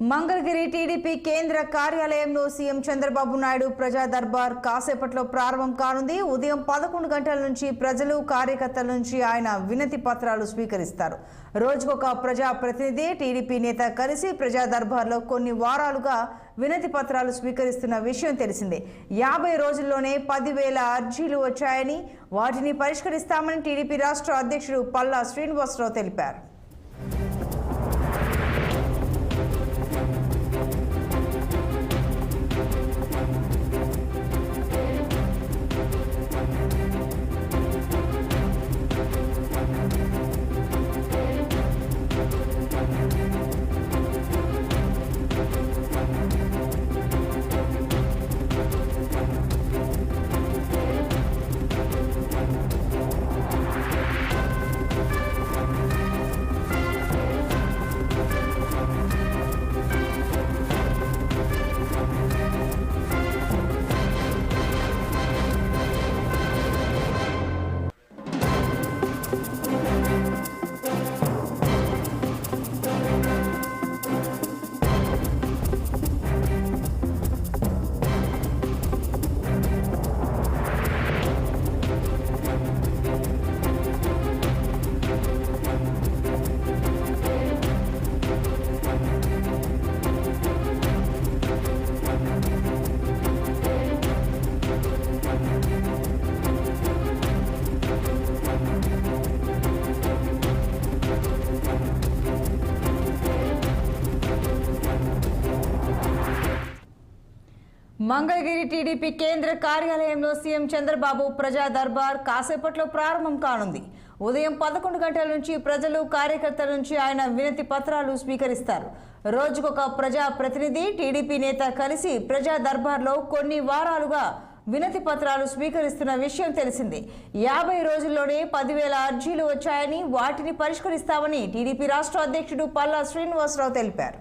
Mangalagiri TDP కేంద్ర కార్యాలయంలో CM Chandrababu Naidu ప్రజా దర్బార్ కాసేపట్లో ప్రారంభం కానుంది. ఉదయం 11 గంటల నుంచి ప్రజలు కార్యకర్తల నుంచి ఆయన వినతి పత్రాలు స్వీకరిస్తారు. రోజుకొక ప్రజా ప్రతినిధి టీడీపీ నేత కలిసి ప్రజా దర్బార్లో కొన్ని వారాలుగా వినతి పత్రాలు స్వీకరిస్తున్న విషయం తెలిసిందే. 50 రోజుల్లోనే 10,000 అర్జీలు వచ్చాయని, వాటిని పరిష్కరిస్తామని టీడీపీ రాష్ట్ర అధ్యక్షుడు పల్లా శ్రీనివాసరావు తెలిపారు. మంగళగిరి టీడీపీ కేంద్ర కార్యాలయంలో సీఎం చంద్రబాబు ప్రజా దర్బార్ కాసేపట్లో ప్రారంభం కానుంది. ఉదయం 11 గంటల నుంచి ప్రజలు కార్యకర్తల నుంచి ఆయన వినతి పత్రాలు స్వీకరిస్తారు. రోజుకొక ప్రజా ప్రతినిధి టీడీపీ నేత కలిసి ప్రజా దర్బార్లో కొన్ని వారాలుగా వినతి పత్రాలు స్వీకరిస్తున్న విషయం తెలిసిందే. 50 రోజుల్లోనే 10,000 అర్జీలు వచ్చాయని, వాటిని పరిష్కరిస్తామని టీడీపీ రాష్ట్ర అధ్యక్షుడు పల్లా శ్రీనివాసరావు తెలిపారు.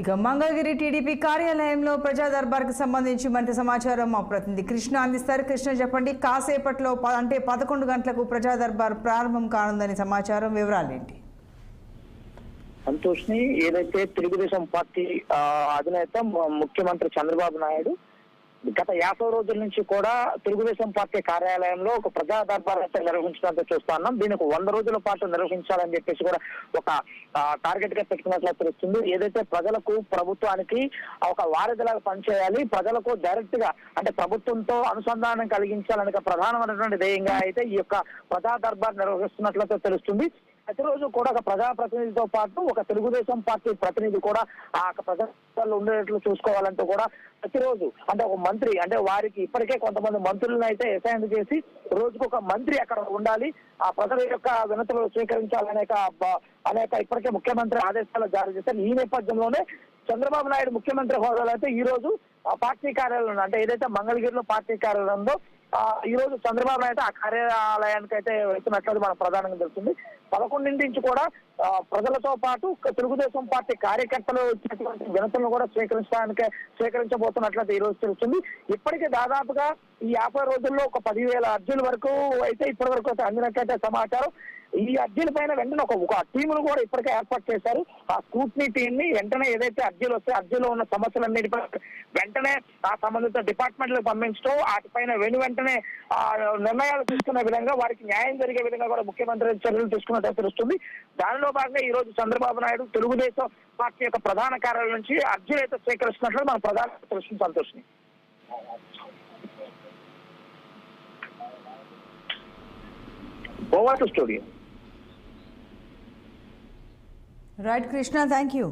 ఇక మంగళగిరి టీడీపీ కార్యాలయంలో ప్రజా దర్బార్కి సంబంధించి మరింత సమాచారం మా ప్రతినిధి కృష్ణ అందిస్తారు. కృష్ణ, చెప్పండి, కాసేపట్లో అంటే 11 గంటలకు ప్రజా దర్బార్ ప్రారంభం కానుందని సమాచారం, వివరాలు ఏంటి? సంతోష్ని, ఏదైతే తెలుగుదేశం పార్టీ అధినేత ముఖ్యమంత్రి చంద్రబాబు నాయుడు గత 50 రోజుల నుంచి కూడా తెలుగుదేశం పార్టీ కార్యాలయంలో ఒక ప్రజా దర్బార్ అయితే నిర్వహించడంతో చూస్తా ఉన్నాం. దీనికి 100 రోజుల పాటు నిర్వహించాలని చెప్పేసి కూడా ఒక టార్గెట్ గా పెట్టుకున్నట్లు తెలుస్తుంది. ఏదైతే ప్రజలకు, ప్రభుత్వానికి ఒక వారధిలాగా పనిచేయాలి, ప్రజలకు డైరెక్ట్ గా అంటే ప్రభుత్వంతో అనుసంధానం కలిగించాలనే ప్రధానమైనటువంటి ధ్యేయంగా అయితే ఈ యొక్క ప్రజా దర్బార్ నిర్వహిస్తున్నట్లయితే తెలుస్తుంది. ప్రతిరోజు కూడా ఒక ప్రజాప్రతినిధితో పాటు ఒక తెలుగుదేశం పార్టీ ప్రతినిధి కూడా ఆ ప్రజల్లో ఉండేట్లు చూసుకోవాలంటూ కూడా ప్రతిరోజు అంటే ఒక మంత్రి అంటే వారికి ఇప్పటికే కొంతమంది మంత్రులను అయితే అసైన్ చేసి రోజుకు ఒక మంత్రి అక్కడ ఉండాలి, ఆ ప్రజల యొక్క వినతులు అనేక ఇప్పటికే ముఖ్యమంత్రి ఆదేశాలు జారీ చేశారు. ఈ నేపథ్యంలోనే చంద్రబాబు నాయుడు ముఖ్యమంత్రి హోదాలో అయితే ఈ రోజు పార్టీ కార్యాలయంలో అంటే ఏదైతే మంగళగిరిలో పార్టీ కార్యాలయంలో ఈ రోజు చంద్రబాబు నాయుడు ఆ కార్యాలయానికి అయితే వెళ్తున్నట్లు మనకు ప్రధానంగా తెలుస్తుంది. 11 నుంచి కూడా ప్రజలతో పాటు తెలుగుదేశం పార్టీ కార్యకర్తలు ఇచ్చినటువంటి వినతులను కూడా స్వీకరించబోతున్నట్లయితే ఈ రోజు తెలుస్తుంది. ఇప్పటికే దాదాపుగా ఈ 50 రోజుల్లో ఒక 10,000 అర్జీల వరకు అయితే ఇప్పటి వరకు అయితే అందినట్లయితే సమాచారం. ఈ అర్జీల పైన వెంటనే ఒక టీమును కూడా ఇప్పటికే ఏర్పాటు చేశారు. ఆ స్క్రూటినీ టీం ని వెంటనే ఏదైతే అర్జీలు వస్తాయో అర్జీలో ఉన్న సమస్యలన్నిటిపై వెంటనే ఆ సంబంధిత డిపార్ట్మెంట్లకు పంపించడం, వాటిపైన వెంటనే ఆ నిర్ణయాలు తీసుకునే విధంగా, వారికి న్యాయం జరిగే విధంగా కూడా ముఖ్యమంత్రి చర్యలు తీసుకున్నట్టు తెలుస్తుంది. దానిలో భాగంగా ఈ రోజు చంద్రబాబు నాయుడు తెలుగుదేశం పార్టీ యొక్క ప్రధాన కార్యాలయం నుంచి అర్జీలు అయితే స్వీకరిస్తున్నట్లు మన ప్రధాన తెలుస్తుంది. Santosh. Over to studio. Right Krishna, thank you.